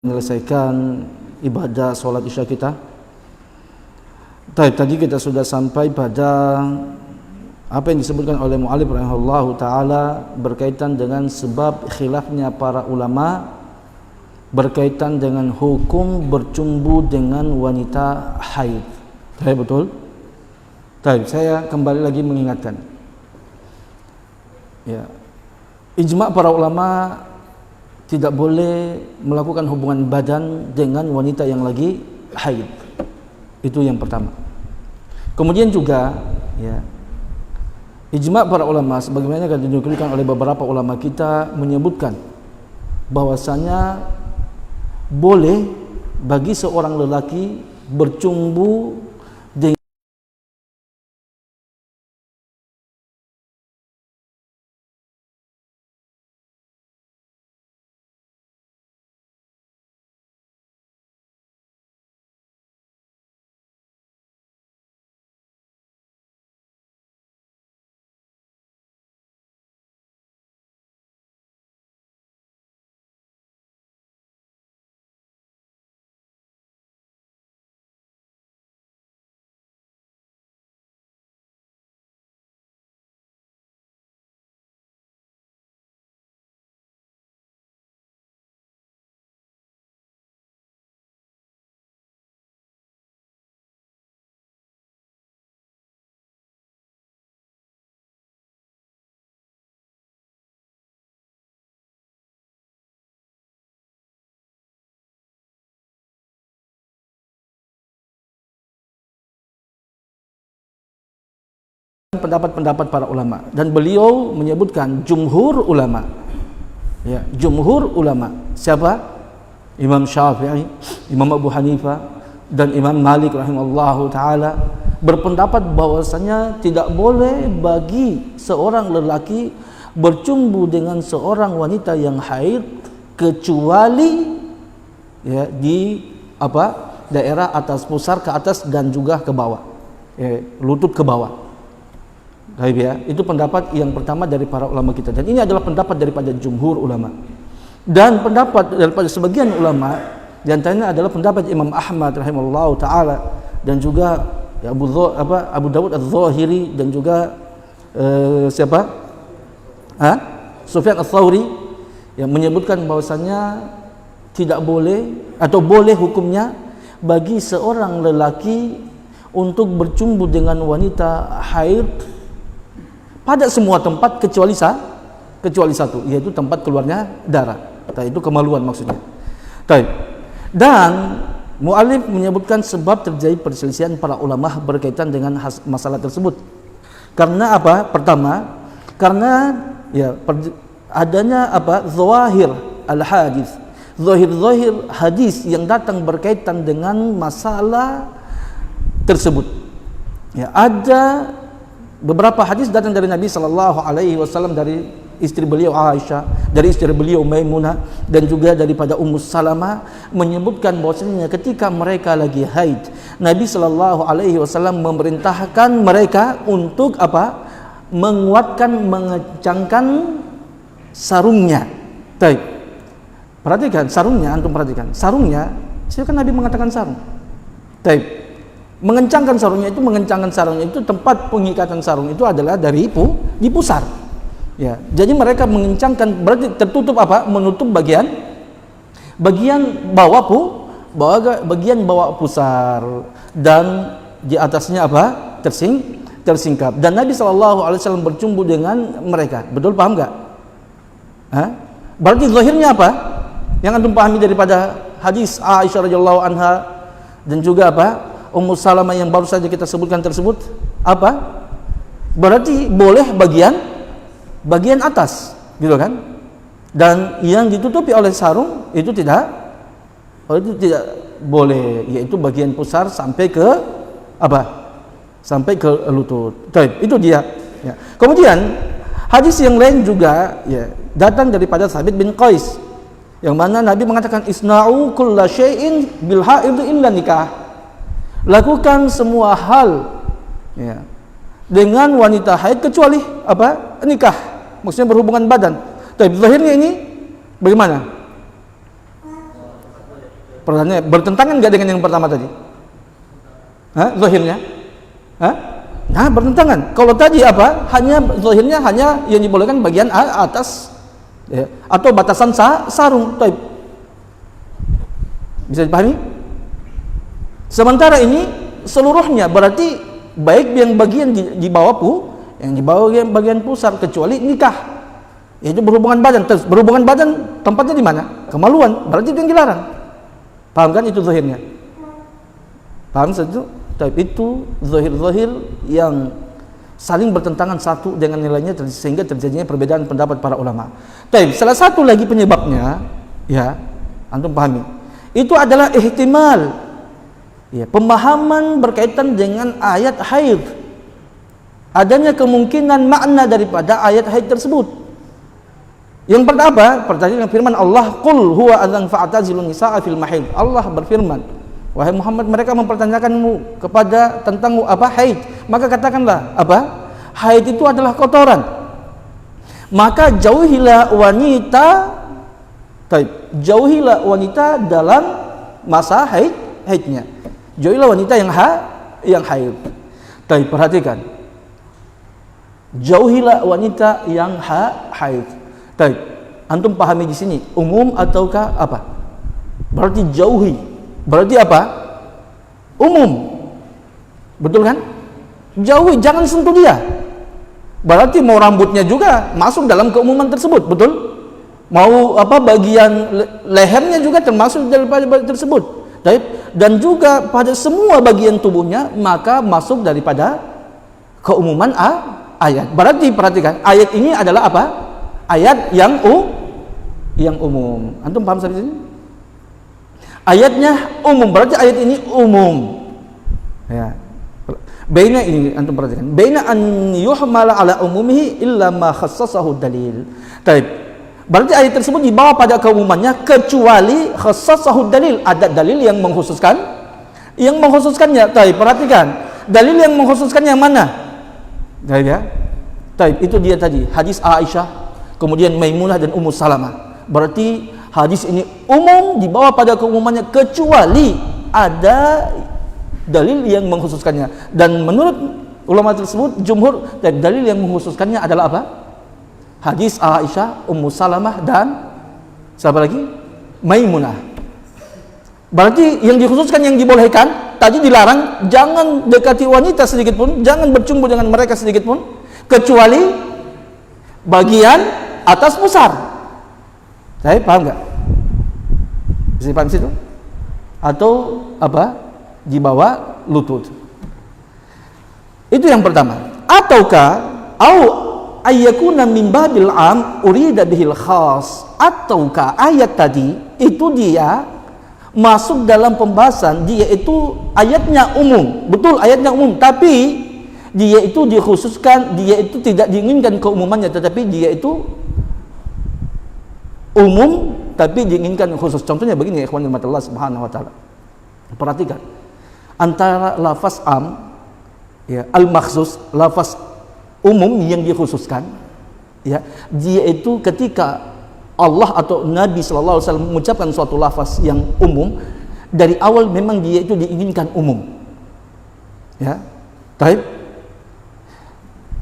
menyelesaikan ibadah sholat isya kita. Tadi kita sudah sampai pada apa yang disebutkan oleh mu'allif rahimahullahu ta'ala berkaitan dengan sebab khilafnya para ulama berkaitan dengan hukum bercumbu dengan wanita haid. Betul? Saya kembali lagi mengingatkan, ya, ijma' para ulama tidak boleh melakukan hubungan badan dengan wanita yang lagi haid. Itu yang pertama. Kemudian juga, ya, ijma' para ulama sebagaimana yang dinukilkan oleh beberapa ulama kita menyebutkan bahwasanya boleh bagi seorang lelaki bercumbu dengan pendapat-pendapat para ulama, dan beliau menyebutkan jumhur ulama, ya, jumhur ulama. Siapa? Imam Syafi'i, Imam Abu Hanifah, dan Imam Malik rahimahullahu ta'ala berpendapat bahwasanya tidak boleh bagi seorang lelaki bercumbu dengan seorang wanita yang haid kecuali, ya, di daerah atas, pusar ke atas dan juga ke bawah, ya, lutut ke bawah. Ya, itu pendapat yang pertama dari para ulama kita, dan ini adalah pendapat daripada jumhur ulama, dan pendapat daripada sebagian ulama di antaranya adalah pendapat Imam Ahmad rahimahullahu taala, dan juga ya, Abu Dawud Az-Zahiri, dan juga Sufyan Ats-Tsauri, yang menyebutkan bahwasanya tidak boleh atau boleh hukumnya bagi seorang lelaki untuk bercumbu dengan wanita haid pada semua tempat kecuali satu, yaitu tempat keluarnya darah. Itu kemaluan maksudnya. Dan mu'allif menyebutkan sebab terjadi perselisihan para ulama berkaitan dengan masalah tersebut. Karena apa? Pertama, karena ya adanya zahir al-hadis, zahir hadis yang datang berkaitan dengan masalah tersebut. Ya, ada beberapa hadis datang dari Nabi sallallahu alaihi wasallam, dari istri beliau Aisyah, dari istri beliau Maimunah, dan juga daripada Ummu Salamah, menyebutkan bahwasanya ketika mereka lagi haid, Nabi sallallahu alaihi wasallam memerintahkan mereka untuk menguatkan, mengencangkan sarungnya. Perhatikan sarungnya, antum perhatikan. Sarungnya, silakan Nabi mengatakan sarung. Mengencangkan sarungnya itu tempat pengikatan sarung itu adalah dari di pusar. Ya, jadi mereka mengencangkan berarti tertutup menutup bagian bawah bagian bawah pusar, dan di atasnya tersingkap. Dan Nabi SAW bercumbu dengan mereka. Betul, paham enggak? Berarti zahirnya apa? Yang antum pahami daripada hadis Aisyah radhiyallahu anha dan juga Ummu Salamah yang baru saja kita sebutkan tersebut, berarti boleh bagian atas, gitu kan? Dan yang ditutupi oleh sarung itu tidak boleh, yaitu bagian pusar sampai ke sampai ke lutut. Itu dia. Ya. Kemudian hadis yang lain juga, ya, datang daripada Thabit bin Qais, yang mana Nabi mengatakan isna'u kulla syai'in bil haid illa nikah. Lakukan semua hal, ya, dengan wanita haid kecuali nikah, maksudnya berhubungan badan. Tapi zahirnya ini bagaimana? Pertanyaannya, bertentangan nggak dengan yang pertama tadi? Zahirnya? Nah, bertentangan. Kalau tadi apa? Zahirnya hanya yang dibolehkan bagian atas, ya, atau batasan sarung. Taib. Bisa dipahami? Sementara ini seluruhnya berarti baik yang bagian di bawah yang di bawah bagian pusar, kecuali nikah, yaitu berhubungan badan. Terus berhubungan badan tempatnya di mana? Kemaluan, berarti itu yang dilarang. Paham kan itu zahirnya? Paham saja? Tapi itu zahir-zahir yang saling bertentangan satu dengan nilainya, sehingga terjadinya perbedaan pendapat para ulama. Tapi salah satu lagi penyebabnya, ya, antum pahami, itu adalah ihtimal, ya, pemahaman berkaitan dengan ayat haid. Adanya kemungkinan makna daripada ayat haid tersebut. Yang pertama, pertanyaan firman Allah, "Qul huwa adzan fa'tazilun nisaa fil mahid." Allah berfirman, wahai Muhammad, mereka mempertanyakanmu tentang apa haid, maka katakanlah apa? Haid itu adalah kotoran. Maka jauhilah wanita dalam masa haidnya. Jauhilah wanita yang haid. Tapi perhatikan, jauhilah wanita yang haid. Tapi antum pahami di sini umum ataukah apa? Berarti jauhi. Berarti apa? Umum. Betul kan? Jauhi, jangan sentuh dia. Berarti mau rambutnya juga masuk dalam keumuman tersebut, betul? Mau apa, bagian lehernya juga termasuk daripada tersebut. Dan juga pada semua bagian tubuhnya maka masuk daripada keumuman ayat. Berarti perhatikan, ayat ini adalah apa? Ayat yang umum. Antum paham sampai sini? Ayatnya umum, berarti ayat ini umum. Ya. Baina ini antum perhatikan. Baina an yuhmala ala umumihi illa ma khassasahu dalil. Baik. Berarti ayat tersebut dibawa pada keumumannya kecuali khassasahu dalil, ada dalil yang mengkhususkannya. Baik, perhatikan. Dalil yang mengkhususkannya yang mana? Baik ya. Baik, itu dia tadi hadis Aisyah, kemudian Maimunah dan Ummu Salamah. Berarti hadis ini umum dibawa pada keumumannya kecuali ada dalil yang mengkhususkannya. Dan menurut ulama tersebut, jumhur, dan dalil yang mengkhususkannya adalah apa? Hadis Aisyah, Ummu Salamah, dan siapa lagi? Maimunah. Berarti yang dikhususkan, yang dibolehkan, tadi dilarang, jangan dekati wanita sedikit pun, jangan bercumbu dengan mereka sedikit pun, kecuali bagian atas pusar. Saya paham nggak? Bisa paham situ? Atau apa? Di bawah lutut. Itu yang pertama. Ataukah ayyakuna min babil am urida bihil khas, ataukah ayat tadi itu dia masuk dalam pembahasan, dia itu ayatnya umum, betul ayatnya umum, tapi dia itu dikhususkan, dia itu tidak diinginkan keumumannya, tetapi dia itu umum tapi diinginkan khusus. Contohnya begini ya ikhwan Allah Subhanahu wa taala. Perhatikan antara lafaz am, ya, al-makhsus, lafaz umum yang dikhususkan, ya, dia itu ketika Allah atau Nabi sallallahu alaihi wasallam mengucapkan suatu lafaz yang umum, dari awal memang dia itu diinginkan umum. Ya. Baik.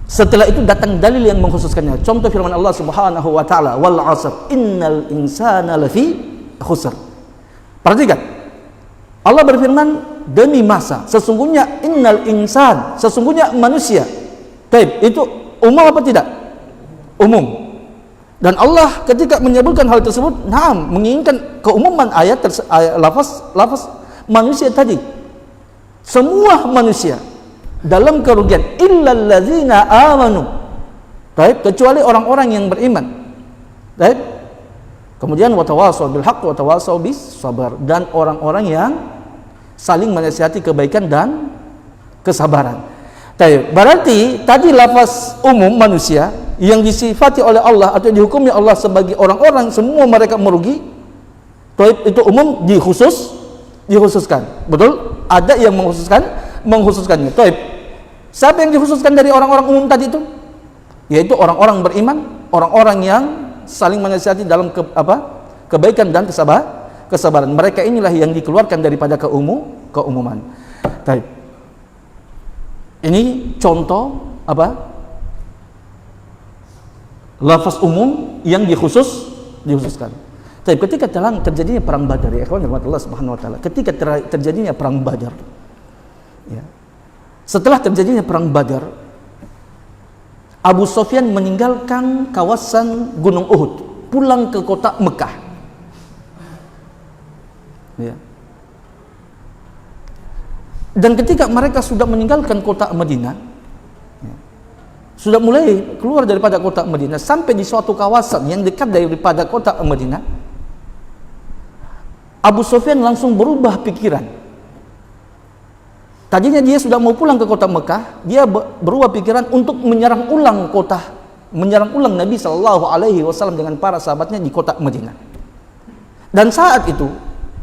Setelah itu datang dalil yang mengkhususkannya. Contoh firman Allah Subhanahu wa taala, "Wal 'asr innal insana lafi khusr." Perhatikan. Allah berfirman, demi masa, sesungguhnya innal insan, sesungguhnya manusia. Baik, itu umum apa tidak? Umum. Dan Allah ketika menyebutkan hal tersebut, menginginkan keumuman ayat lafaz manusia tadi. Semua manusia dalam kerugian illal ladzina amanu. Baik, kecuali orang-orang yang beriman. Baik. Kemudian watawasau bil haqq watawasau bis sabar, dan orang-orang yang saling menasihati kebaikan dan kesabaran. Baik, berarti tadi lafaz umum manusia yang disifati oleh Allah atau dihukumi Allah sebagai orang-orang semua mereka merugi. Baik, itu umum dikhususkan. Betul? Ada yang mengkhususkannya. Baik. Siapa yang dikhususkan dari orang-orang umum tadi itu? Yaitu orang-orang beriman, orang-orang yang saling menasihati dalam kebaikan dan Kesabaran. Mereka inilah yang dikeluarkan daripada keumuman. Baik. Ini contoh apa? Lafaz umum yang dikhususkan. Tapi ketika terjadinya perang Badar, ya ikhwan Allah Subhanahu wa taala, ketika terjadinya perang Badar, ya. Setelah terjadinya perang Badar, Abu Sufyan meninggalkan kawasan Gunung Uhud, pulang ke kota Mekah. Ya. Dan ketika mereka sudah meninggalkan kota Madinah, ya, sudah mulai keluar daripada kota Madinah sampai di suatu kawasan yang dekat daripada kota Madinah, Abu Sufyan langsung berubah pikiran. Tadinya dia sudah mau pulang ke kota Mekah, dia berubah pikiran untuk menyerang ulang Nabi Shallallahu Alaihi Wasallam dengan para sahabatnya di kota Madinah. Dan saat itu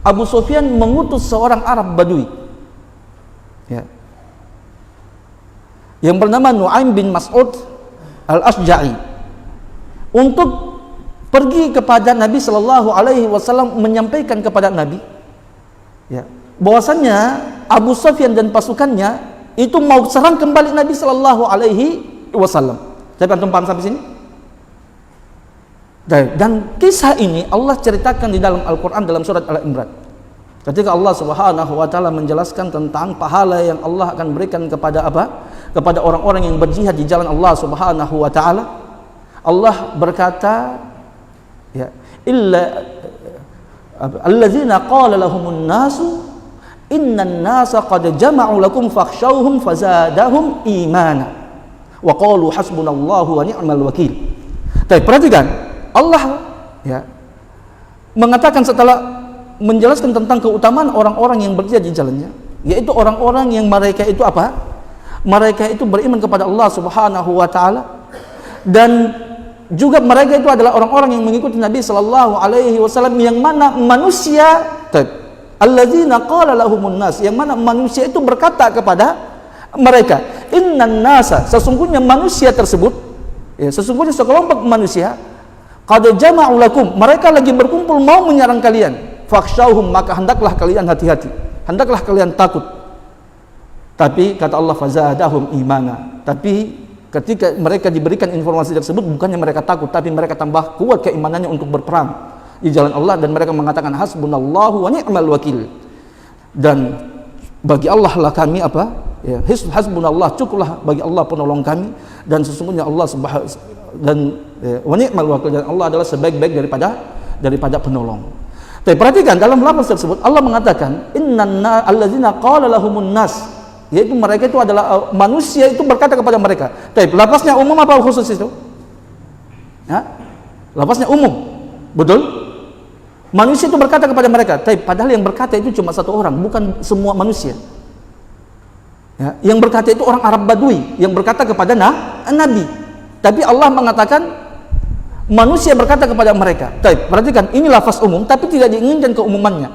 Abu Sufyan mengutus seorang Arab Badui, ya, yang bernama Nu'aim bin Mas'ud al-Ashja'i, untuk pergi kepada Nabi Shallallahu Alaihi Wasallam, menyampaikan kepada Nabi, ya, bahwasannya Abu Sufyan dan pasukannya itu mau serang kembali Nabi Shallallahu Alaihi Wasallam. Saya antum paham sampai sini? Dan kisah ini Allah ceritakan di dalam Al-Quran dalam surat Al-Imran. Ketika Allah Subhanahu Wa Taala menjelaskan tentang pahala yang Allah akan berikan kepada apa? Kepada orang-orang yang berjihad di jalan Allah Subhanahu Wa Taala. Allah berkata, ya, illa alladzina qala lahumun nasu innan nasa qad jama'u lakum fakhshawhum fazadahum imana wa qalu hasbunallahu wa ni'mal wakil. Tapi perhatikan, Allah, ya, mengatakan setelah menjelaskan tentang keutamaan orang-orang yang berjihad di jalannya, yaitu orang-orang yang mereka itu apa? Mereka itu beriman kepada Allah Subhanahu wa taala, dan juga mereka itu adalah orang-orang yang mengikuti Nabi Sallallahu Alaihi Wasallam, yang mana manusia alladzina qala lahumun nas, yang mana manusia itu berkata kepada mereka, innan nasa, sesungguhnya manusia tersebut, ya, sesungguhnya sekelompok manusia, qad jama'u lakum, mereka lagi berkumpul mau menyerang kalian, fakhshawhum, maka hendaklah kalian hati-hati, hendaklah kalian takut. Tapi kata Allah, fazadahum imana, tapi ketika mereka diberikan informasi tersebut, bukannya mereka takut, tapi mereka tambah kuat keimanannya untuk berperang di jalan Allah, dan mereka mengatakan hasbunallahu wa ni'mal wakil, dan bagi Allah lah kami apa, ya, hasbunallah, cukuplah bagi Allah penolong kami, dan sesungguhnya Allah dan ya, wa ni'mal wakil, dan Allah adalah sebaik-baik daripada penolong. Tapi perhatikan dalam lafaz tersebut Allah mengatakan innana alladzina qala lahumun nas, yaitu mereka itu adalah manusia itu berkata kepada mereka. Tapi lafaznya umum apa khusus itu? Ya? Lafaznya umum. Betul? Manusia itu berkata kepada mereka, tapi padahal yang berkata itu cuma satu orang, bukan semua manusia. Ya, yang berkata itu orang Arab Badui yang berkata kepada Nabi. Tapi Allah mengatakan manusia berkata kepada mereka. Tapi perhatikan, ini lafaz umum, tapi tidak diinginkan keumumannya.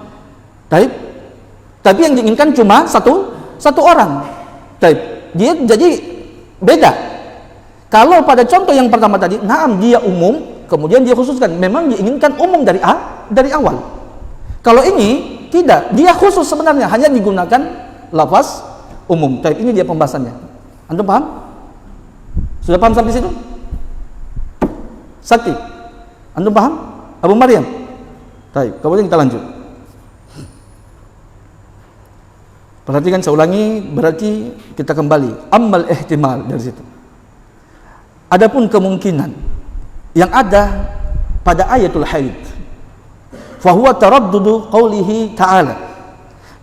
Tapi yang diinginkan cuma satu orang. Tapi dia jadi beda. Kalau pada contoh yang pertama tadi, naam, dia umum, kemudian dia khususkan, memang diinginkan umum dari awal. Kalau ini tidak, dia khusus sebenarnya, hanya digunakan lafaz umum. Tapi ini dia pembahasannya. Antum paham? Sudah paham sampai situ? Sakti, antum paham? Abu Maryam? Baik, kemudian kita lanjut. Perhatikan, saya ulangi, berarti kita kembali ammal ihtimal dari situ. Adapun kemungkinan yang ada pada ayatul haid, fahuwa taraddudu qaulihi ta'ala,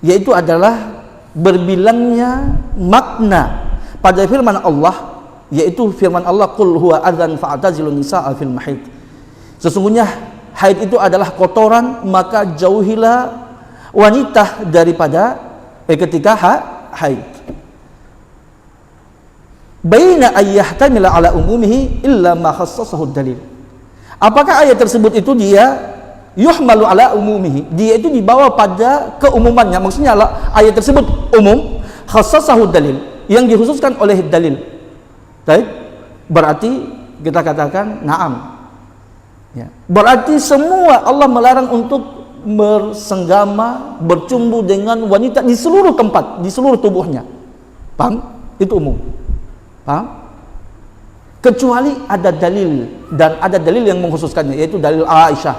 yaitu adalah berbilangnya makna pada firman Allah, yaitu firman Allah, qul huwa adzan fa'tazilun nisaa fil mahid, sesungguhnya haid itu adalah kotoran, maka jauhilah wanita daripada ketika haid. Baina ayyahtamila ala umumihi illa ma khassasahu dalil. Apakah ayat tersebut itu dia yuhmalu ala umumihi, dia itu dibawa pada keumumannya, maksudnya ayat tersebut umum, khassasahu dalil, yang dikhususkan oleh dalil. Baik, berarti kita katakan na'am, ya, berarti semua Allah melarang untuk bersenggama, bercumbu dengan wanita di seluruh tempat, di seluruh tubuhnya. Paham? Itu umum. Paham? Kecuali ada dalil, dan ada dalil yang mengkhususkannya, yaitu dalil Aisyah,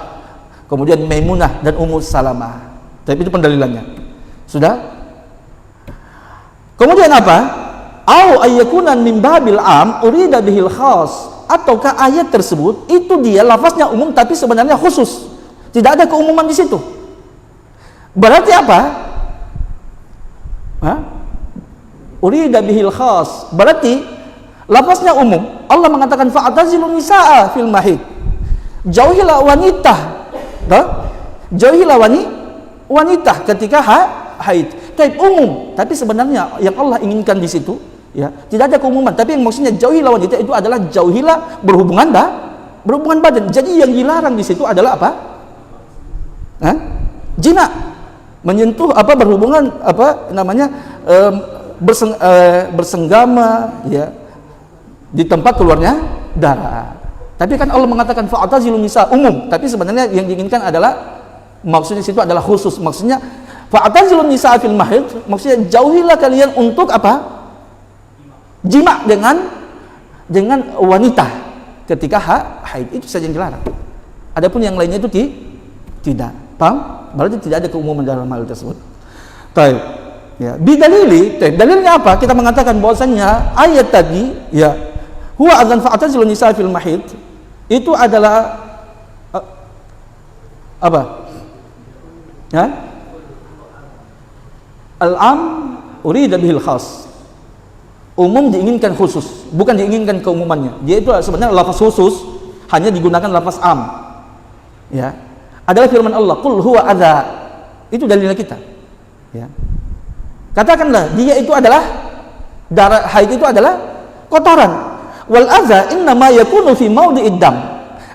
kemudian Maimunah dan Ummu Salamah. Tapi itu pendalilannya. Sudah? Kemudian apa? Au ayyakuna min babil am urida bihil khas. Ataukah ayat tersebut itu dia lafaznya umum tapi sebenarnya khusus. Tidak ada keumuman di situ. Berarti apa? Urida bihil khas. Berarti lafaznya umum. Allah mengatakan fa'tazilun nisaa fil mahid. Jauhilah wanita. Jauhilah wanita ketika haid. Tapi umum. Tapi sebenarnya yang Allah inginkan di situ, ya, tidak ada keumuman. Tapi yang maksudnya jauhilah wanita itu adalah jauhilah berhubungan badan. Jadi yang dilarang di situ adalah apa? Jina. Menyentuh berhubungan bersenggama, ya, di tempat keluarnya darah. Tapi kan Allah mengatakan fa'tazilun nisa umum, tapi sebenarnya yang diinginkan adalah maksudnya situ adalah khusus. Maksudnya fa'tazilun nisa fil mahid, maksudnya jauhilah kalian untuk apa? Jima dengan wanita ketika haid. Itu saja yang dilarang. Adapun yang lainnya itu tidak. Paham? Berarti tidak ada keumuman dalam hal tersebut. Baik. Ya, bidalili, dalilnya apa? Kita mengatakan bahwasannya ayat tadi, ya, huwa adzan fa'tazilun nisa fil mahid, itu adalah apa? Ya? Al-am urida bihil khas. Umum diinginkan khusus, bukan diinginkan keumumannya. Dia itu sebenarnya lafaz khusus, hanya digunakan lafaz am. Ya. Adalah firman Allah, qul huwa adza. Itu dalilnya kita. Ya. Katakanlah dia itu adalah darah haid, itu adalah kotoran. Wal adza innama yakunu fi maudhi'id dam.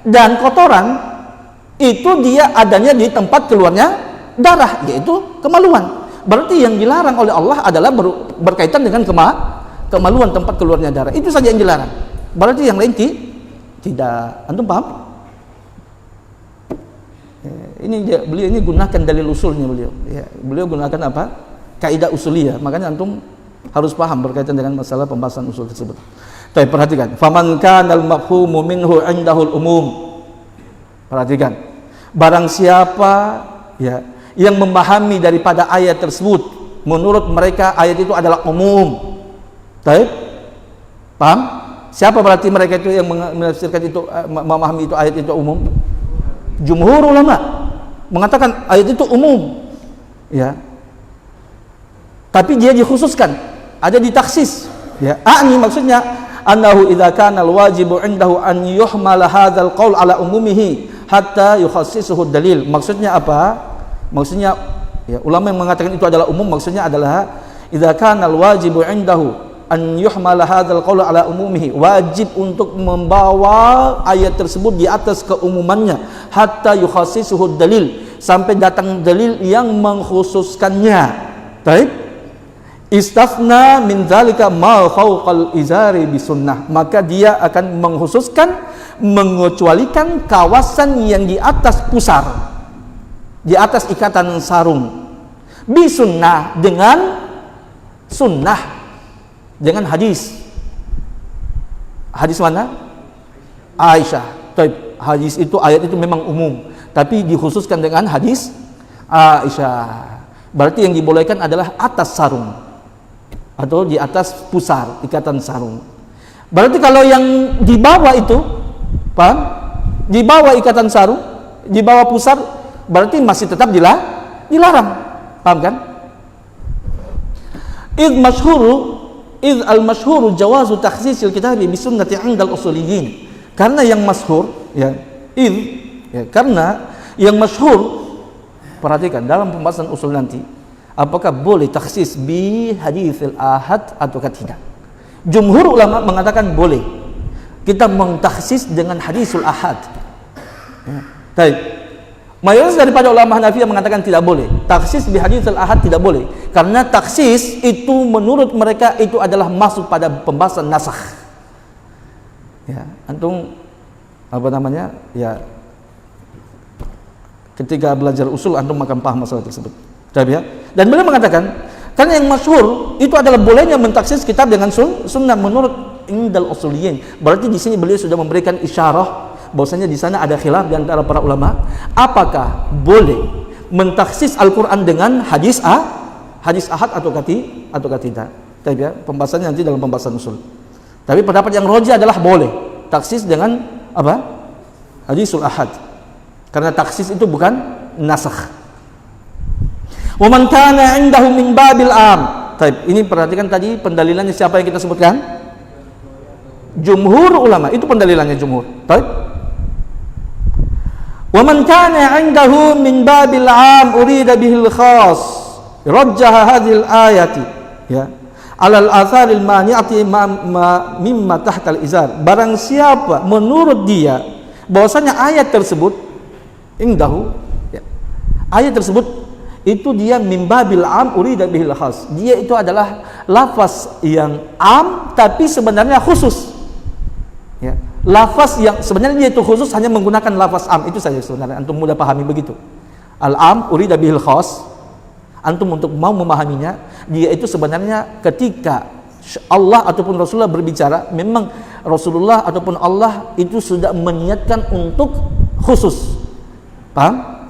Dan kotoran itu dia adanya di tempat keluarnya darah, yaitu kemaluan. Berarti yang dilarang oleh Allah adalah berkaitan dengan kemaluan tempat keluarnya darah. Itu saja yang dilarang. Berarti yang lain tidak. Antum paham? Beliau ini gunakan dalil usulnya beliau. Ya, beliau gunakan apa? Kaidah usuliyah. Makanya antum harus paham berkaitan dengan masalah pembahasan usul tersebut. Tapi perhatikan, faman kanal mafhumu minhu indahul umum. Perhatikan, barang siapa, ya, yang memahami daripada ayat tersebut, menurut mereka ayat itu adalah umum. Baik? Paham? Siapa berarti mereka itu yang menafsirkan itu, memahami itu ayat itu umum? Jumhur ulama mengatakan ayat itu umum, ya. Tapi dia dikhususkan, ada ditaksis, ya. Ani maksudnya annahu idza kana alwajibu indahu an yuhmala hadzal qaul ala umumihi hatta yukhassisuhu dalil. Maksudnya apa? Maksudnya, ya, ulama yang mengatakan itu adalah umum, maksudnya adalah idza kana alwajibu indahu an yuhmala hadzal qaul ala umumihi, wajib untuk membawa ayat tersebut di atas keumumannya hatta yukhassisuhu dalil, sampai datang dalil yang mengkhususkannya. Baik? Istafna min dzalika ma fawqal izari bisunnah, maka dia akan mengkhususkan, mengecualikan kawasan yang di atas pusar, di atas ikatan sarung, bisunnah, dengan sunnah, dengan hadis. Hadis mana? Aisyah. Hadis itu, ayat itu memang umum, tapi dikhususkan dengan hadis Aisyah. Berarti yang dibolehkan adalah atas sarung atau di atas pusar ikatan sarung. Berarti kalau yang di bawah itu, paham? Di bawah ikatan sarung, di bawah pusar, berarti masih tetap dilarang. Paham kan? Id al-masyhuru jawazu takhsisil kitabi bi sunnati 'indal usuliyyin. Karena yang masyhur, ya, karena yang masyhur, perhatikan dalam pembahasan usul nanti, apakah boleh takhsis bi haditsil ahad ataukah tidak. Jumhur ulama mengatakan boleh kita mentakhsis dengan hadisul ahad. Ya. Baik. Mayoritas daripada ulama Hanafiyah mengatakan tidak boleh. Takhsis bi haditsil ahad tidak boleh. Karena takhsis itu menurut mereka itu adalah masuk pada pembahasan nasakh. Ya, antum apa namanya? Ya, Ketika belajar usul antum akan paham masalah tersebut. Ya? Dan beliau mengatakan, karena yang masyhur itu adalah bolehnya mentaksis kitab dengan sunnah menurut indal usuliyin. Berarti di sini beliau sudah memberikan isyarah bahwasanya di sana ada khilaf di antara para ulama, apakah boleh mentaksis Al-Qur'an dengan hadis ahad atau tidak. Ya? Pembahasannya nanti dalam pembahasan usul. Tapi pendapat yang rajih adalah boleh taksis dengan apa? Hadisul ahad. Karena taksis itu bukan nasakh. Wa man kana 'indahu min babil am. Baik, ini perhatikan tadi pendalilannya siapa yang kita sebutkan? Jumhur ulama. Itu pendalilannya jumhur. Baik. Wa man kana 'indahu min babil am urida bihil khas. Rajjaha hadhil ayati. Ya. Alal atharil mani'ati mimma tahtal izar. Barang siapa menurut dia bahwasanya ayat tersebut indahu, ya, ayat tersebut itu dia mimbabil am urida bihil khas. Dia itu adalah lafaz yang am tapi sebenarnya khusus. Ya, lafaz yang sebenarnya dia itu khusus hanya menggunakan lafaz am, itu saja sebenarnya. Antum mudah pahami begitu. Al am urida bihil khas. Antum untuk mau memahaminya, dia itu sebenarnya ketika Allah ataupun Rasulullah berbicara, memang Rasulullah ataupun Allah itu sudah meniatkan untuk khusus. Paham?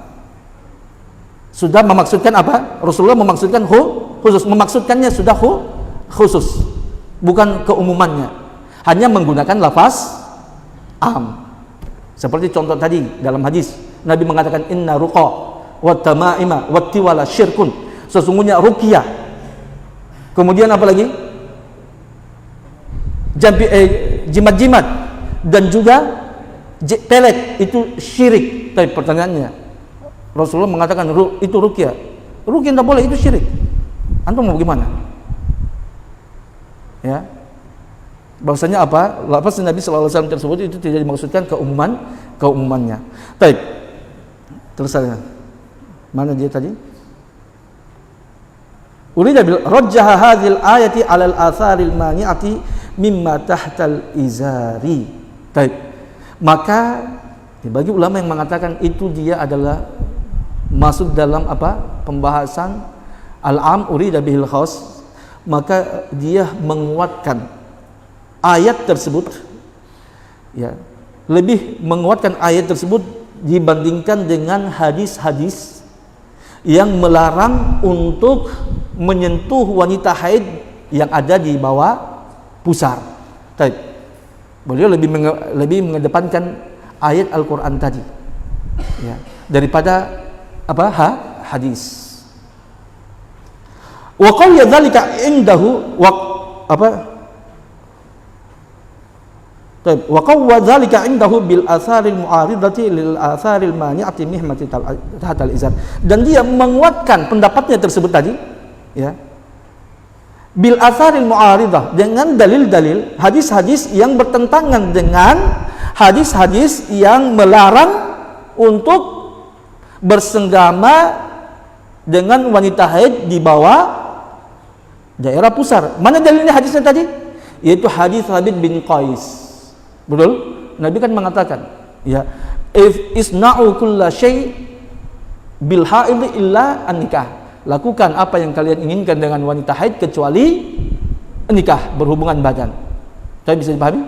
Sudah memaksudkan apa? Rasulullah memaksudkan khusus, memaksudkannya sudah khusus, bukan keumumannya. Hanya menggunakan lafaz am. Seperti contoh tadi dalam hadis, Nabi mengatakan inna ruqa wa tamaima wa tiwala syirkun. Sesungguhnya ruqyah. Kemudian apa lagi? Jimat-jimat dan juga pelet itu syirik. Tapi pertanyaannya, Rasulullah mengatakan itu ruqyah. Ruqyah tidak boleh, itu syirik. Antum mau bagaimana? Ya. Bahwasanya apa? Lafaz Nabi sallallahu alaihi wasallam tersebut itu tidak dimaksudkan keumumannya. Baik. Terus saya. Mana dia tadi? Urida bil rajjaha hadhil ayati 'alal atharil mani'ati mimma tahtal izari. Baik. Maka bagi ulama yang mengatakan itu dia adalah masuk dalam apa? Pembahasan al-am urida bihil khas, maka dia menguatkan ayat tersebut, ya, lebih menguatkan ayat tersebut dibandingkan dengan hadis-hadis yang melarang untuk menyentuh wanita haid yang ada di bawah pusar. Baik. Beliau lebih mengedepankan ayat Al-Qur'an tadi, ya, daripada apa? Hadis. Wa qala dzalika indahu wa apa? Baik, wa qawwa dzalika indahu bil atharil mu'aridati lil atharil mani'ati mihmati tahtal izar. Dan dia menguatkan pendapatnya tersebut tadi, ya, bil atharil mu'aridah, dengan dalil-dalil hadis-hadis yang bertentangan dengan hadis-hadis yang melarang untuk bersenggama dengan wanita haid di bawah daerah pusar. Mana dalilnya hadisnya tadi? Yaitu hadis Thabit bin Qais. Betul? Nabi kan mengatakan, ya, isna'u kulla syai' bil haid illa an-nikah. Lakukan apa yang kalian inginkan dengan wanita haid kecuali nikah, berhubungan badan. Tapi bisa dipahami?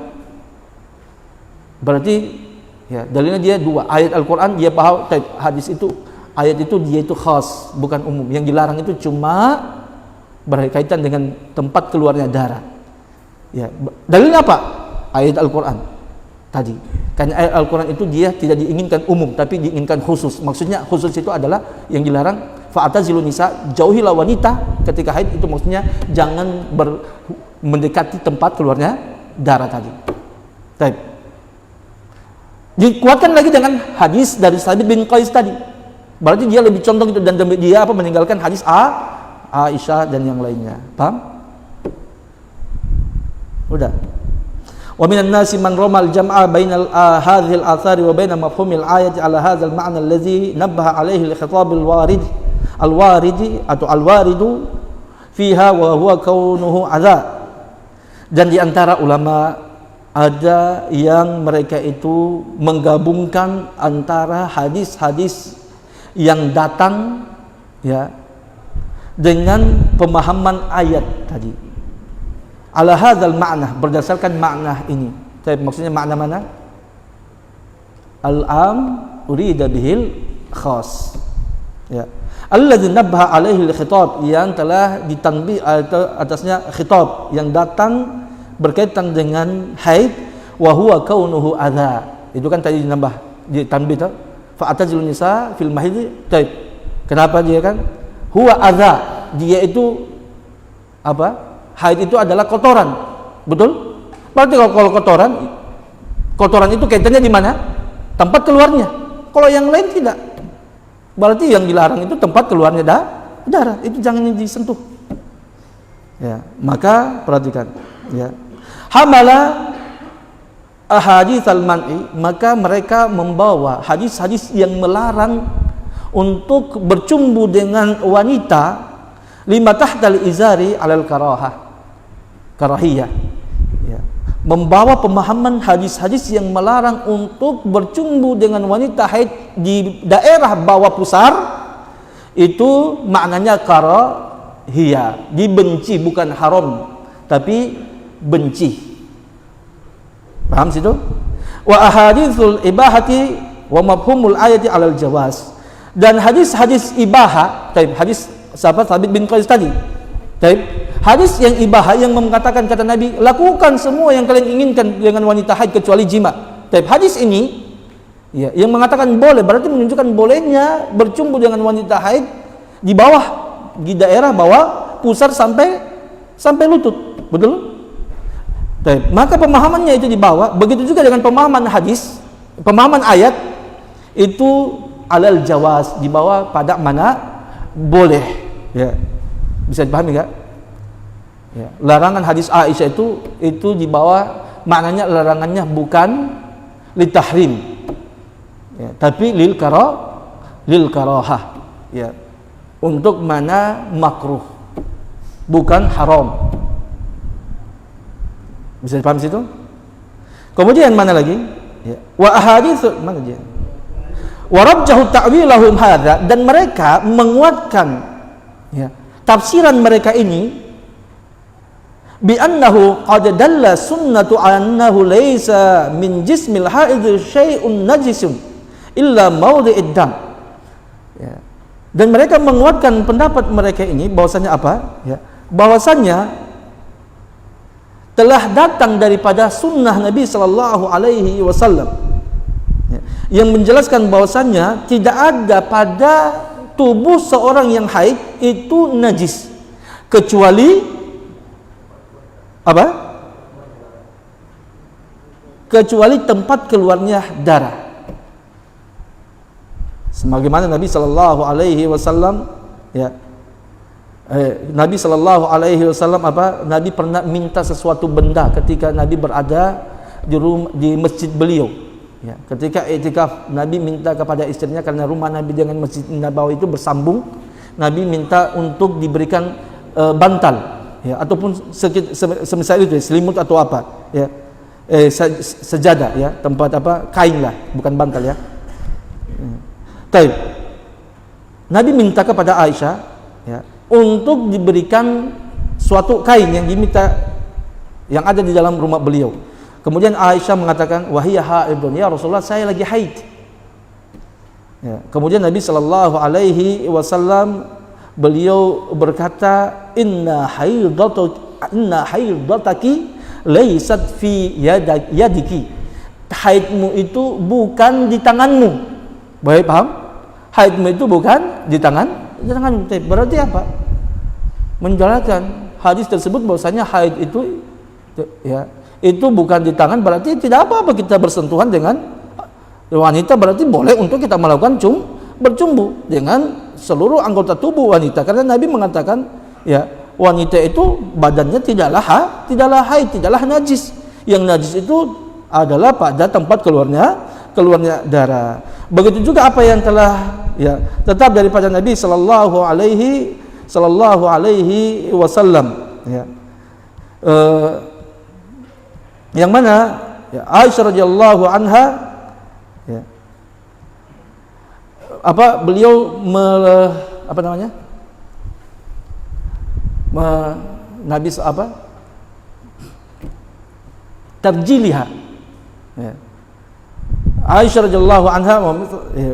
Berarti, ya, dalilnya dia dua. Ayat Al-Qur'an dia paham, hadis itu, ayat itu dia itu khas, bukan umum. Yang dilarang itu cuma berkaitan dengan tempat keluarnya darah. Ya, dalilnya apa? Ayat Al-Qur'an tadi. Karena ayat Al-Qur'an itu dia tidak diinginkan umum, tapi diinginkan khusus. Maksudnya khusus itu adalah yang dilarang, fa'tazilun nisa, jauhilah wanita ketika haid, itu maksudnya jangan mendekati tempat keluarnya darah tadi. Baik. Dikuatkan lagi dengan hadis dari Thabit bin Qais tadi. Berarti dia lebih condong itu, dan dia apa? Meninggalkan hadis Aisyah dan yang lainnya. Paham? Udah. Wa minan nasi man ramal jam'a bainal hadhil athari wa baina mafhumil ayati ala hadzal ma'na alladhi nabbaha alaihi al-khitab al-waridi atau al-waridu fiha wa huwa kaunuhu adza. Dan di antara ulama ada yang mereka itu menggabungkan antara hadis-hadis yang datang ya dengan pemahaman ayat tadi. Ala hadzal ma'na, berdasarkan makna ini. Tapi maksudnya makna mana? Al-am urida bihil khas. Ya. Alladzi nabbaha alaihi al-khitab, yang telah ditanbih atasnya khitab yang datang berkaitan dengan haid, wa huwa kaunuhu adza. Itu kan tadi ditanbih tu. Fa atazilun nisa fil mahid. Kenapa dia kan? Huwa adza, dia itu apa? Haid itu adalah kotoran. Betul? Berarti kalau kotoran itu kaitannya di mana? Tempat keluarnya. Kalau yang lain tidak. Berarti yang dilarang itu tempat keluarnya darah. Itu jangan disentuh. Ya, maka perhatikan, ya. Hamala ahaditsal man'i, maka mereka membawa hadis-hadis yang melarang untuk bercumbu dengan wanita lima tahtal izari alal karahiyah, ya. Membawa pemahaman hadis-hadis yang melarang untuk bercumbu dengan wanita haid di daerah bawah pusar, itu maknanya karahiyah, dibenci, bukan haram tapi benci. Paham situ? Wa ahaditsul ibahati wa mafhumul ayati alal jawaz, dan hadis-hadis ibaha, hadis sahabat Thabit bin Qais tadi, hadis yang ibaha yang mengatakan, kata Nabi, lakukan semua yang kalian inginkan dengan wanita haid kecuali jima. Hadis ini ya, yang mengatakan boleh, berarti menunjukkan bolehnya bercumbu dengan wanita haid di bawah, di daerah bawah pusar sampai lutut. Betul? Maka pemahamannya itu dibawa. Begitu juga dengan pemahaman hadis, pemahaman ayat itu alal jawaz, dibawa pada mana boleh. Ya, bisa dipahami enggak? Ya, larangan hadis Aisyah itu dibawa maknanya larangannya bukan litahrim, ya, tapi lil karahah, ya, untuk mana makruh, bukan haram. Bisa dipahami situ? Kemudian mana lagi? Ya. Wa ahaditsu, mana dia? Wa rajjahu ta'wilahum hadza, dan mereka menguatkan, ya, tafsiran mereka ini bi annahu qad dalla sunnatu annahu laisa min jismil haid syai'un najisun illa mawdi'id dam. Ya. Dan mereka menguatkan pendapat mereka ini bahwasanya apa? Ya, bahwasanya telah datang daripada sunnah Nabi sallallahu alaihi wasallam, ya, yang menjelaskan bahwasanya tidak ada pada tubuh seorang yang haid itu najis kecuali apa? Kecuali tempat keluarnya darah. Sebagaimana Nabi sallallahu alaihi wasallam, ya, Nabi sallallahu alaihi wasallam Nabi pernah minta sesuatu benda ketika Nabi berada di masjid beliau. Ya, ketika i'tikaf, Nabi minta kepada istrinya, karena rumah Nabi dengan Masjid Nabawi itu bersambung, Nabi minta untuk diberikan bantal, ya, ataupun semisal itu selimut atau apa, ya, sejadah, ya, tempat kain lah, bukan bantal, ya. Nabi minta kepada Aisyah, ya, untuk diberikan suatu kain yang diminta, yang ada di dalam rumah beliau. Kemudian Aisyah mengatakan, wahiyya haidun, ya Rasulullah, saya lagi haid. Ya. Kemudian Nabi sallallahu alaihi wasallam beliau berkata, inna haidataki laysat fi yadiki. Haidmu itu bukan di tanganmu. Baik, paham? Haidmu itu bukan di tanganmu. Berarti apa? Menjelaskan hadis tersebut bahwasanya haid itu, ya, itu bukan di tangan, berarti tidak apa-apa kita bersentuhan dengan wanita, berarti boleh untuk kita melakukan bercumbu dengan seluruh anggota tubuh wanita, karena Nabi mengatakan, ya, wanita itu badannya tidaklah haid, tidaklah najis. Yang najis itu adalah pada tempat keluarnya darah. Begitu juga apa yang telah, ya, tetap daripada Nabi sallallahu alaihi wasallam, ya, yang mana, ya, Aisyah radhiyallahu anha, ya, beliau apa namanya? Nabi tarjiliha. Ya. Aisyah radhiyallahu anha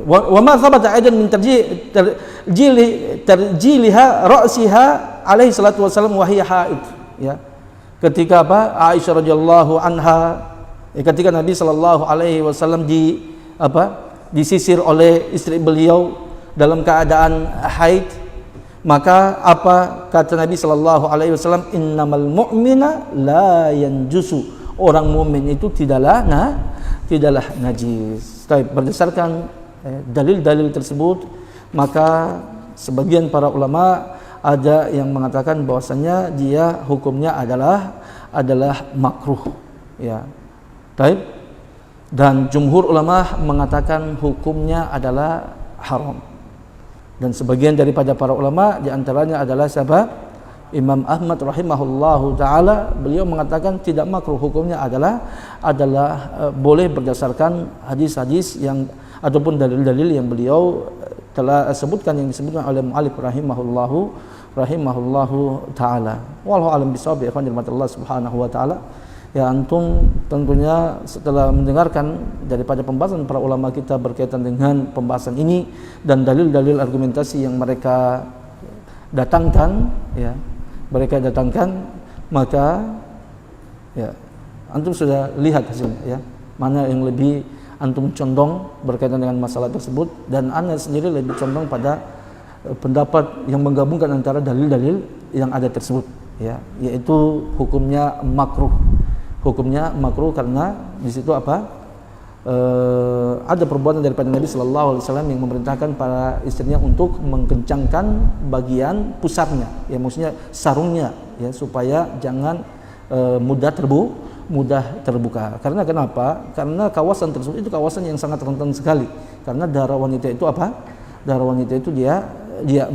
wa ma thabata aidan min tarjiliha ra'siha alaihi salatu wasallam wa hiya haid. Ya. Ketika Aisyah radhiyallahu anha ketika Nabi sallallahu alaihi wasallam disisir oleh istri beliau dalam keadaan haid, maka apa kata Nabi sallallahu alaihi wasallam, innamal mu'mina la yanjusu. Orang mukmin itu tidaklah najis. Berdasarkan dalil-dalil tersebut, maka sebagian para ulama ada yang mengatakan bahwasanya dia hukumnya adalah makruh, ya. Dan jumhur ulama mengatakan hukumnya adalah haram. Dan sebagian daripada para ulama diantaranya adalah siapa? Imam Ahmad rahimahullahu taala, beliau mengatakan tidak makruh, hukumnya adalah boleh berdasarkan hadis-hadis yang ataupun dalil-dalil yang beliau telah sebutkan, yang disebutkan oleh mu'allif rahimahullahu taala. Wallahu alam bisawab, ya ikhwan Allah subhanahu wa taala. Ya, antum tentunya setelah mendengarkan daripada pembahasan para ulama kita berkaitan dengan pembahasan ini dan dalil-dalil argumentasi yang mereka datangkan, maka ya antum sudah lihat hasilnya, ya, mana yang lebih antum condong berkaitan dengan masalah tersebut, dan anda sendiri lebih condong pada pendapat yang menggabungkan antara dalil-dalil yang ada tersebut, ya, yaitu hukumnya makruh karena di situ ada perbuatan daripada Nabi Sallallahu Alaihi Wasallam yang memerintahkan para istrinya untuk mengkencangkan bagian pusarnya, ya, maksudnya sarungnya, ya, supaya jangan mudah terbuka. Karena kenapa? Karena kawasan tersebut itu kawasan yang sangat rentan sekali. Karena darah wanita itu dia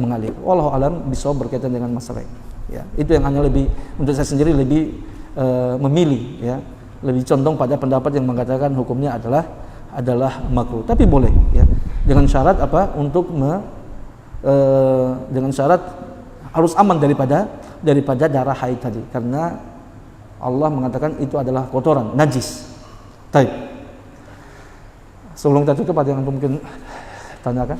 mengalir. Wallahu alam bisawab berkaitan dengan masalah ini. Ya, itu yang hanya lebih untuk saya sendiri lebih memilih, ya, lebih condong pada pendapat yang mengatakan hukumnya adalah makruh, tapi boleh, ya, dengan syarat dengan syarat harus aman daripada darah haid tadi, karena Allah mengatakan itu adalah kotoran, najis. Baik. Sebelum kita tutup, ada yang mungkin tanyakan?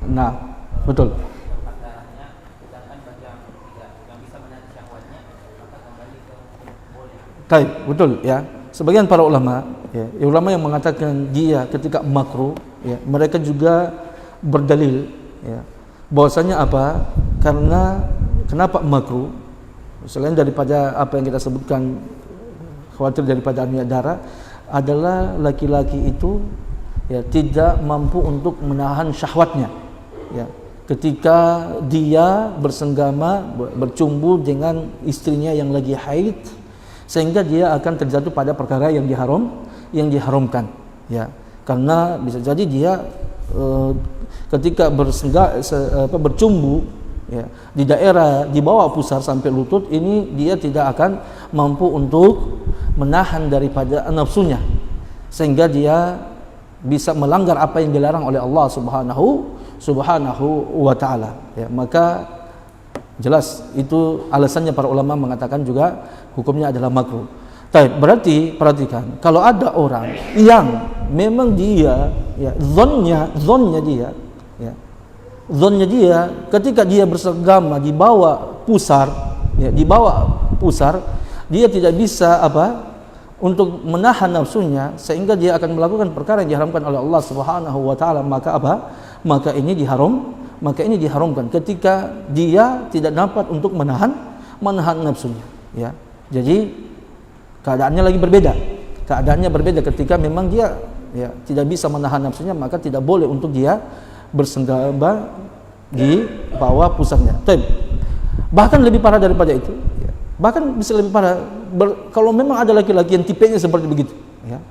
Nah, betul. Baik, betul, ya. Sebagian para ulama, ya, ulama yang mengatakan dia ketika makruh, ya, mereka juga berdalil, ya, bahwasanya kenapa makruh? Selain daripada apa yang kita sebutkan, khawatir daripada anunya darah, adalah laki-laki itu, ya, tidak mampu untuk menahan syahwatnya. Ya, ketika dia bersenggama, bercumbu dengan istrinya yang lagi haid, sehingga dia akan terjatuh pada perkara yang diharamkan, ya, karena bisa jadi dia ketika bercumbu, ya, di bawah pusar sampai lutut, ini dia tidak akan mampu untuk menahan daripada nafsunya, sehingga dia bisa melanggar apa yang dilarang oleh Allah Subhanahu wa ta'ala, ya. Maka jelas itu alasannya para ulama mengatakan juga hukumnya adalah makruh. Berarti perhatikan, kalau ada orang yang memang dia, ya, zonnya dia ketika dia bersenggama di bawah pusar, dia tidak bisa untuk menahan nafsunya, sehingga dia akan melakukan perkara yang diharamkan oleh Allah Subhanahu wa taala, maka ini diharamkan ketika dia tidak dapat untuk menahan nafsunya, ya. Jadi keadaannya berbeda ketika memang dia, ya, tidak bisa menahan nafsunya, maka tidak boleh untuk dia bersenggama di bawah pusarnya. Bahkan lebih parah daripada itu, ya. Bahkan bisa lebih parah kalau memang ada laki-laki yang tipenya seperti begitu, ya.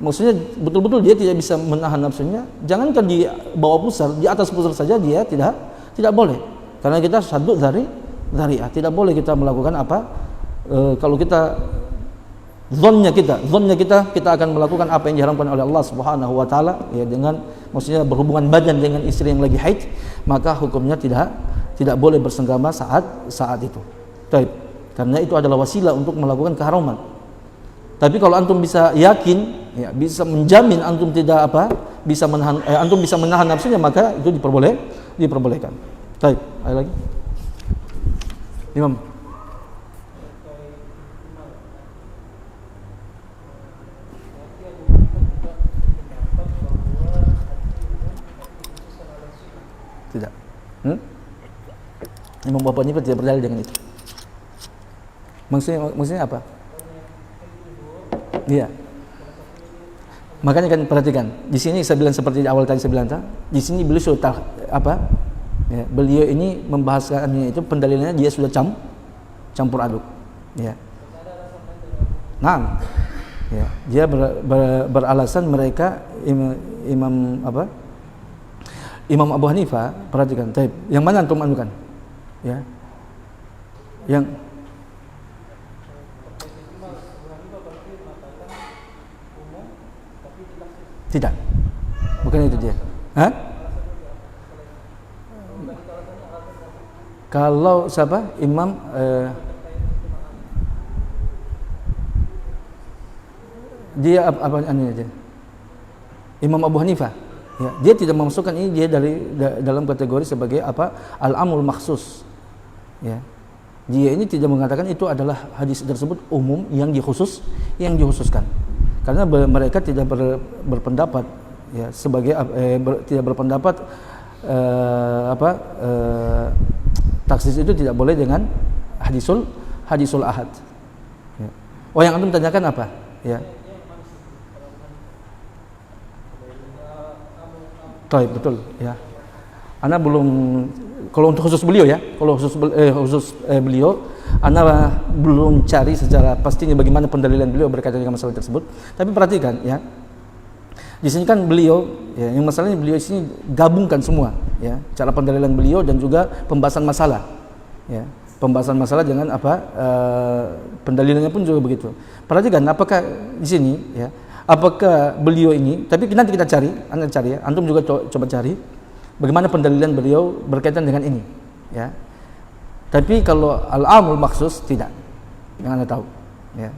Maksudnya betul-betul dia tidak bisa menahan nafsunya, jangankan di bawah pusar, di atas pusar saja dia tidak boleh. Karena kita saddu dzari'ah, tidak boleh kita melakukan apa kalau kita zonnya kita akan melakukan apa yang diharamkan oleh Allah Subhanahu wa taala, ya, dengan maksudnya berhubungan badan dengan istri yang lagi haid, maka hukumnya tidak boleh bersenggama saat itu. Baik. Karena itu adalah wasilah untuk melakukan keharaman. Tapi kalau antum bisa yakin, ya, bisa menjamin antum tidak antum bisa menahan nafsunya, maka itu diperbolehkan. Baik, ada lagi? Imam. Tidak. Imam Abu Hanifah tidak berdalil dengan itu. Maksudnya apa? Iya. Makanya kan perhatikan. Di sini saya bilang seperti di awal tadi saya bilang, di sini beliau sudah ya, beliau ini membahaskannya itu pendalilannya dia sudah campur aduk. Ya. Nah, ya, dia beralasan mereka Imam Abu Hanifah, perhatikan. Yang mana antum anukan? Ya. Yang tidak. Bukan itu dia. Hah? Kalau siapa? Imam dia apa aja? Imam Abu Hanifah. Ya, dia tidak memasukkan ini dia dalam kategori sebagai apa? Al-amul makhsus. Ya. Dia ini tidak mengatakan itu adalah hadis tersebut umum yang dikhususkan. Karena mereka tidak berpendapat, ya, sebagai tidak berpendapat taksis itu tidak boleh dengan hadisul ahad. Ya. Oh, yang antum tanyakan apa? Ya. Baik, betul, ya. Ana belum, kalau untuk khusus beliau, ya, kalau khusus beliau, Ana belum cari secara pastinya bagaimana pendalilan beliau berkaitan dengan masalah tersebut. Tapi perhatikan, ya, di sini kan beliau, ya, yang masalahnya beliau di sini gabungkan semua, ya, cara pendalilan beliau dan juga pembahasan masalah, ya, pembahasan masalah dengan apa pendalilannya pun juga begitu. Perhatikan, apakah di sini, ya, apakah beliau ini, tapi nanti kita cari, Anda cari, ya, antum juga coba cari bagaimana pendalilan beliau berkaitan dengan ini, ya. Tapi kalau al-amul maksus tidak, yang Anda tahu, ya.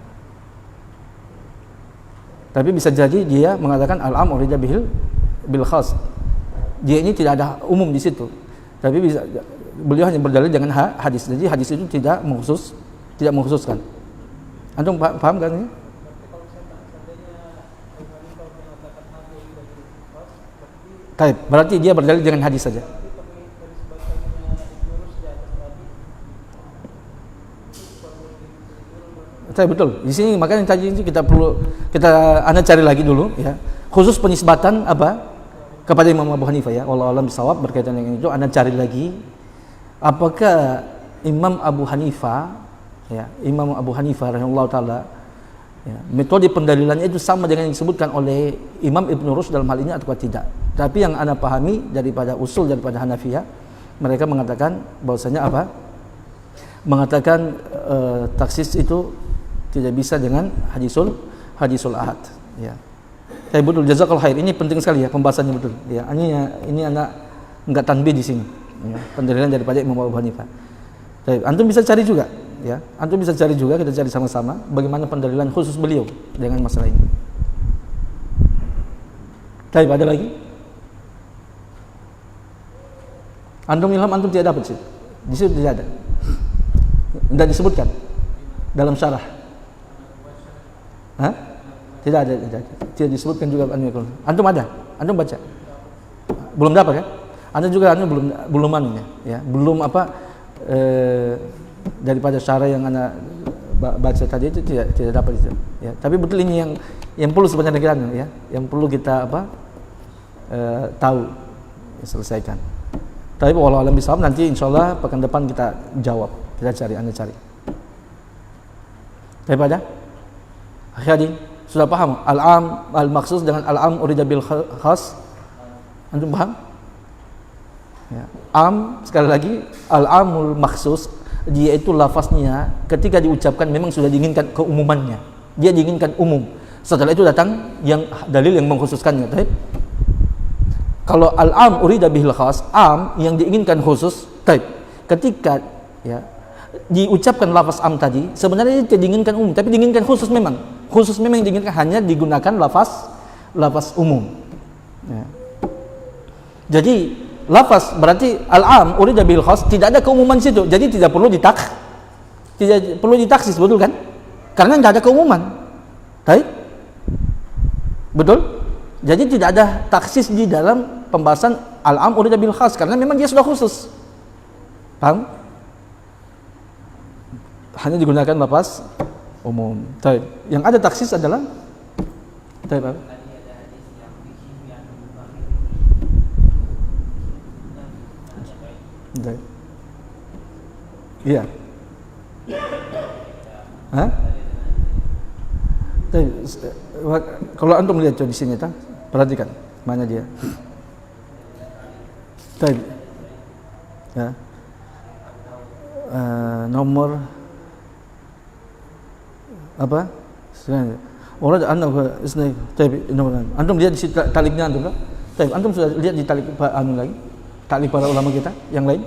Tapi bisa jadi dia mengatakan al-am urida bil khas. Dia ini tidak ada umum di situ. Tapi beliau hanya berdalil dengan hadis. Jadi hadis itu tidak mengkhususkan. Antum paham kan ini? Baik, berarti dia berdalil dengan hadis saja. Saya betul. Di sini makanya tadi kita Anda cari lagi dulu, ya. Khusus penisbatan apa kepada Imam Abu Hanifah, ya. Wallahu a'lam bishawab berkaitan dengan itu. Anda cari lagi apakah Imam Abu Hanifah, ya, Imam Abu Hanifah rahimahullah taala, ya, metode pendalilannya itu sama dengan yang disebutkan oleh Imam Ibnu Rushd dalam hal ini atau tidak. Tapi yang Anda pahami daripada usul daripada Hanafiyah, mereka mengatakan bahwasanya apa? Mengatakan taksis itu tidak bisa dengan hadisul ahad, ya. Saya betul, jazakallahu khair. Ini penting sekali, ya, pembahasannya betul, ya. Ini anak enggak tanbih di sini, ya, pendalilan daripada Imam Abu Hanifah. Baik, antum bisa cari juga, ya. Antum bisa cari juga, kita cari sama-sama bagaimana pendalilan khusus beliau dengan masalah ini. Baik, ada lagi? Antum ilham antum tidak dapat sih. Di situ tidak ada. Tidak disebutkan dalam syarah. Hah? Tidak ada. Tidak disebutkan juga. Antum ada? Antum baca? Belum dapat, kan? Anda juga belum anunya, ya. Belum apa daripada syarah yang Anda baca tadi itu tidak dapat itu, ya. Tapi betul ini yang perlu sebenarnya kita, ya. Yang perlu kita tahu, ya, selesaikan. Tapi wallahu a'lam bishawab, nanti insyaallah pekan depan kita jawab. Kita cari, Anda cari. Daripada akhirnya sudah paham al-am al-maksus dengan al-am urida bil khas? Antum paham? Ya. Am, sekali lagi, al-amul maksus, dia itu lafaznya ketika diucapkan memang sudah diinginkan keumumannya. Dia diinginkan umum. Setelah itu datang yang dalil yang mengkhususkannya. Taib. Kalau al-am urida bihil khas, am yang diinginkan khusus. Taib. Ketika ya diucapkan lafaz am tadi, sebenarnya tidak diinginkan umum, tapi diinginkan khusus memang. Khusus memang yang diinginkan hanya digunakan lafaz umum. Ya. Jadi lafaz berarti al-am urida bihil khas, tidak ada keumuman di situ. Jadi tidak perlu ditaksis, betul kan? Karena tidak ada keumuman. Baik? Betul? Jadi tidak ada taksis di dalam pembahasan al-am urida bihil khas karena memang dia sudah khusus. Paham? Hanya digunakan lafaz umum. Baik. Yang ada taksis adalah baik, Pak. Baik. Iya. Hah? Kalau antum lihat di sini, perhatikan mana dia. Baik. Ya. Nomor apa? Orang anda isna. Antum lihat di taliknya antum lah. Antum sudah lihat di talik anu lagi? Talik para ulama kita yang lain?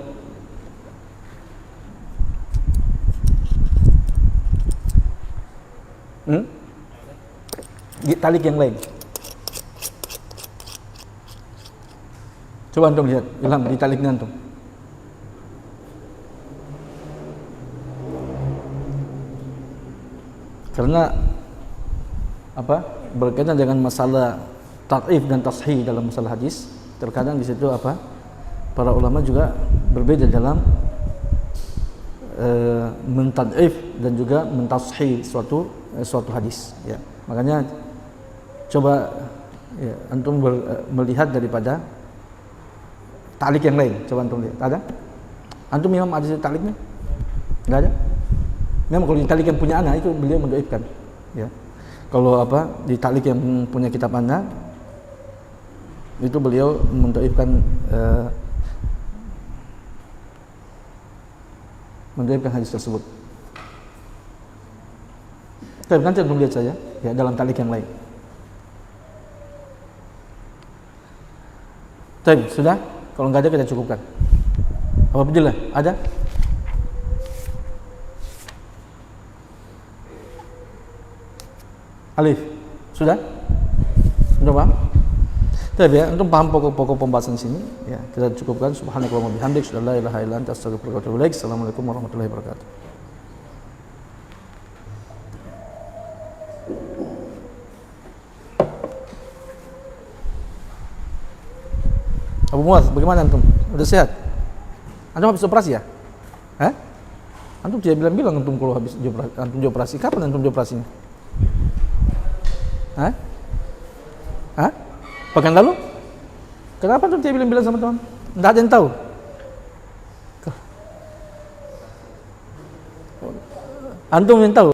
Di talik yang lain. Coba antum lihat, Ilham, di taliknya antum. Karena apa? Berkaitan dengan masalah ta'rif dan tashih dalam masalah hadis, terkadang di situ apa? Para ulama juga berbeda dalam mentad'if dan juga mentashih suatu hadis, ya. Makanya coba ya, antum melihat daripada ta'liq yang lain. Coba antum lihat, ada? Antum memang ada ta'liqnya? Enggak ada? Memang kalau di ta'liq yang punya anak itu beliau mendoifkan, ya. Kalau apa di ta'liq yang punya kitab anak itu beliau mendoifkan hadis tersebut. Tapi nanti antum lihat saja ya dalam ta'liq yang lain. Baik, sudah? Kalau enggak ada kita cukupkan. Apa betul lah? Ada? Alif. Sudah? Sudah paham? Tapi ya, untuk paham pokok-pokok pembahasan sini, ya kita cukupkan. Subhanakallahumma bihamdik, asyhadu an la ilaha illa anta, astaghfiruka wa atubu ilaik. Assalamualaikum warahmatullahi wabarakatuh. Abu Muaz, bagaimana antum? Udah sehat? Antum habis operasi ya? Hah? Antum tidak bilang antum kalau habis antum dioperasi. Kapan antum dioperasinya? Hah? Hah? Pekan lalu? Kenapa antum tidak bilang sama teman? Tidak ada yang tahu. Antum yang tahu.